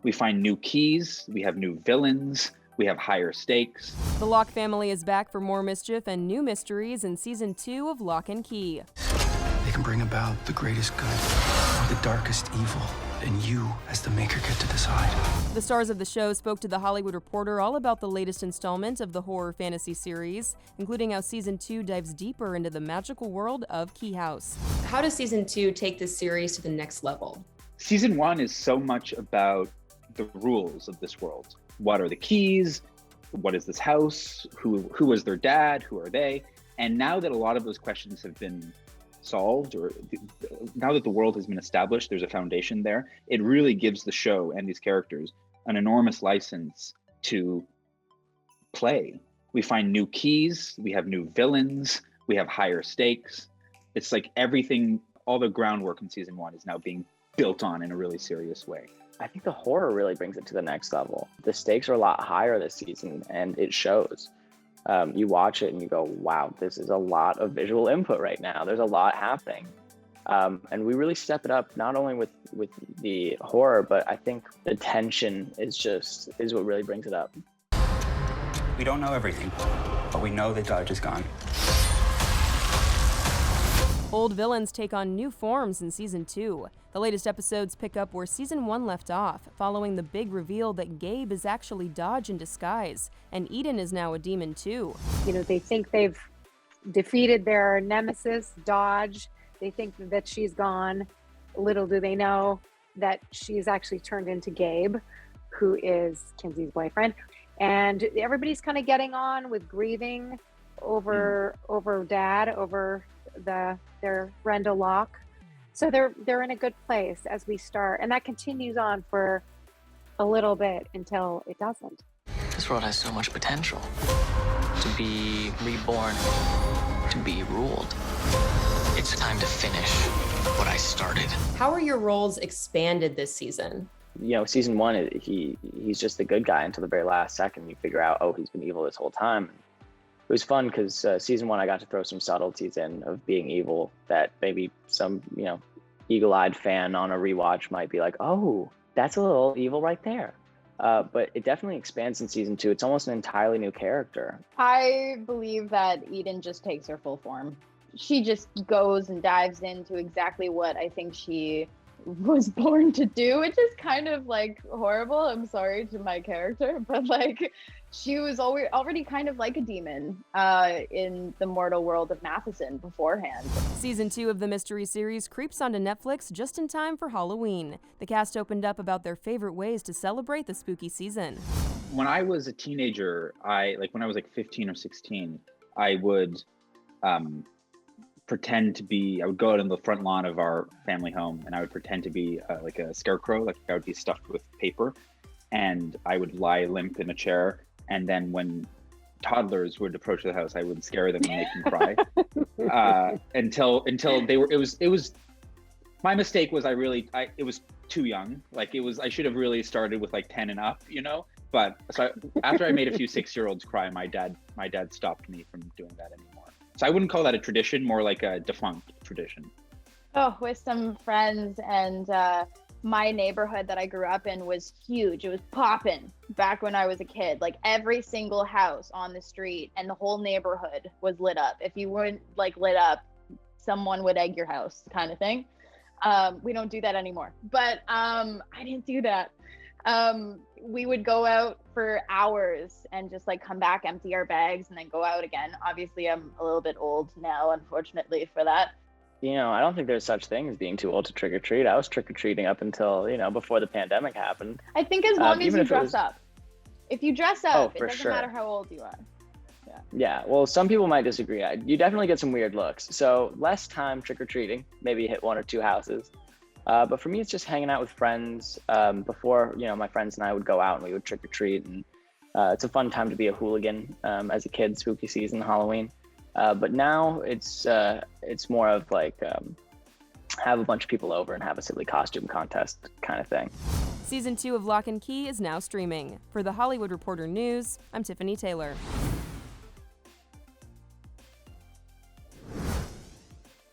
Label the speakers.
Speaker 1: We find new keys, we have new villains, we have higher stakes.
Speaker 2: The Locke family is back for more mischief and new mysteries in Season 2 of Locke and Key.
Speaker 3: They can bring about the greatest good or the darkest evil, and you, as the maker, get to decide.
Speaker 2: The stars of the show spoke to The Hollywood Reporter all about the latest installment of the horror fantasy series, including how Season 2 dives deeper into the magical world of Key House.
Speaker 4: How does Season 2 take this series to the next level?
Speaker 1: Season 1 is so much about the rules of this world. What are the keys? What is this house? Who was their dad? Who are they? And now that a lot of those questions have been solved, or now that the world has been established, there's a foundation there, it really gives the show and these characters an enormous license to play. We find new keys, we have new villains, we have higher stakes. It's like everything, all the groundwork in Season 1 is now being built on in a really serious way.
Speaker 5: I think the horror really brings it to the next level. The stakes are a lot higher this season, and it shows. You watch it and you go, wow, this is a lot of visual input right now. There's a lot happening. And we really step it up, not only with the horror, but I think the tension is what really brings it up.
Speaker 6: We don't know everything, but we know the judge is gone.
Speaker 2: Old villains take on new forms in Season 2. The latest episodes pick up where Season 1 left off, following the big reveal that Gabe is actually Dodge in disguise, and Eden is now a demon too.
Speaker 7: You know, they think they've defeated their nemesis, Dodge. They think that she's gone. Little do they know that she's actually turned into Gabe, who is Kinsey's boyfriend. And everybody's kind of getting on with grieving over dad, over their Brenda Locke. So they're in a good place as we start, and that continues on for a little bit until it doesn't.
Speaker 8: This world has so much potential to be reborn, to be ruled. It's time to finish what I started.
Speaker 4: How are your roles expanded this season?
Speaker 5: You know, Season 1, he's just the good guy until the very last second. You figure out, oh, he's been evil this whole time. It was fun because Season 1, I got to throw some subtleties in of being evil that maybe some, eagle-eyed fan on a rewatch might be like, oh, that's a little evil right there. But it definitely expands in Season 2. It's almost an entirely new character.
Speaker 9: I believe that Eden just takes her full form. She just goes and dives into exactly what I think she was born to do, which is kind of like horrible. I'm sorry to my character, but like she was already kind of like a demon in the mortal world of Matheson beforehand.
Speaker 2: Season 2 of the mystery series creeps onto Netflix just in time for Halloween. The cast opened up about their favorite ways to celebrate the spooky season.
Speaker 1: When I was a teenager, when I was like 15 or 16, I would I would go out on the front lawn of our family home and I would pretend to be like a scarecrow, like I would be stuffed with paper, and I would lie limp in a chair. And then when toddlers would approach the house, I would scare them and make them cry until they were, it was, my mistake was it was too young. Like I should have really started with like 10 and up, but so after I made a few 6-year-olds cry, my dad stopped me from doing that anymore. So I wouldn't call that a tradition, more like a defunct tradition.
Speaker 9: Oh, with some friends, and my neighborhood that I grew up in was huge. It was popping back when I was a kid. Like every single house on the street and the whole neighborhood was lit up. If you weren't like lit up, someone would egg your house, kind of thing. We don't do that anymore, but I didn't do that. We would go out for hours and just like come back, empty our bags, and then go out again. Obviously, I'm a little bit old now, unfortunately, for that.
Speaker 5: I don't think there's such thing as being too old to trick or treat. I was trick or treating up until, before the pandemic happened.
Speaker 9: I think as long as you dress up. If you dress up, it doesn't matter how old you are.
Speaker 5: Yeah, well, some people might disagree. You definitely get some weird looks. So less time trick or treating, maybe hit 1 or 2 houses. But for me, it's just hanging out with friends. Before, my friends and I would go out and we would trick or treat, and it's a fun time to be a hooligan as a kid. Spooky season, Halloween. But now it's more of like have a bunch of people over and have a silly costume contest kind of thing.
Speaker 2: Season 2 of Locke and Key is now streaming. For The Hollywood Reporter News, I'm Tiffany Taylor.